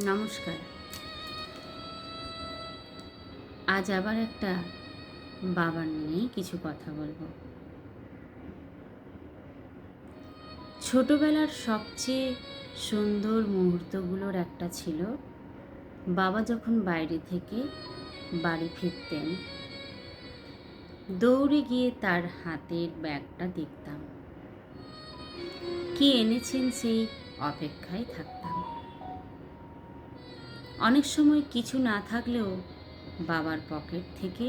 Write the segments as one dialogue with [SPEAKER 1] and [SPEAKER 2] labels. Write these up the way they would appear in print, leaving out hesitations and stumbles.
[SPEAKER 1] নমস্কার। আজ আবার একটা বাবার নিয়েই কিছু কথা বলবো। ছোটবেলার সবচেয়ে সুন্দর মুহূর্তগুলোর একটা ছিল বাবা যখন বাইরে থেকে বাড়ি ফিরতেন, দৌড়ে গিয়ে তার হাতের ব্যাগটা দেখতাম, কি এনেছেন সেই অপেক্ষায় থাকতাম। অনেক সময় কিছু না থাকলেও বাবার পকেট থেকে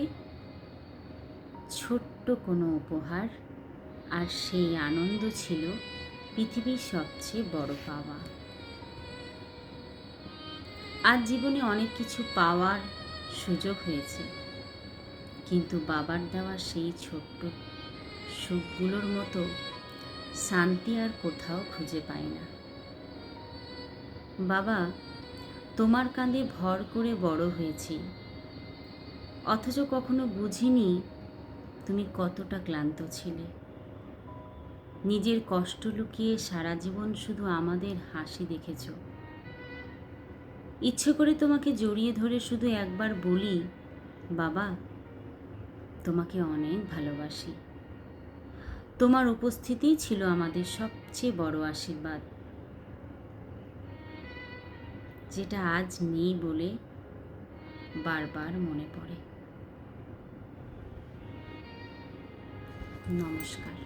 [SPEAKER 1] ছোট্ট কোনো উপহার, আর সেই আনন্দ ছিল পৃথিবীর সবচেয়ে বড় পাওয়া। আজ জীবনে অনেক কিছু পাওয়ার সুযোগ হয়েছে, কিন্তু বাবার দেওয়া সেই ছোট্ট সুখগুলোর মতো শান্তি আর কোথাও খুঁজে পাই না। বাবা, তোমার কাঁধে ভর করে বড় হয়েছি, অথচ কখনো বুঝিনি তুমি কতটা ক্লান্ত ছিলে। নিজের কষ্ট লুকিয়ে সারা জীবন শুধু আমাদের হাসি দেখেছ। ইচ্ছে করে তোমাকে জড়িয়ে ধরে শুধু একবার বলি, বাবা, তোমাকে অনেক ভালোবাসি। তোমার উপস্থিতিই ছিল আমাদের সবচেয়ে বড় আশীর্বাদ, যেটা আজ নেই বলে বারবার মনে পড়ে। নমস্কার।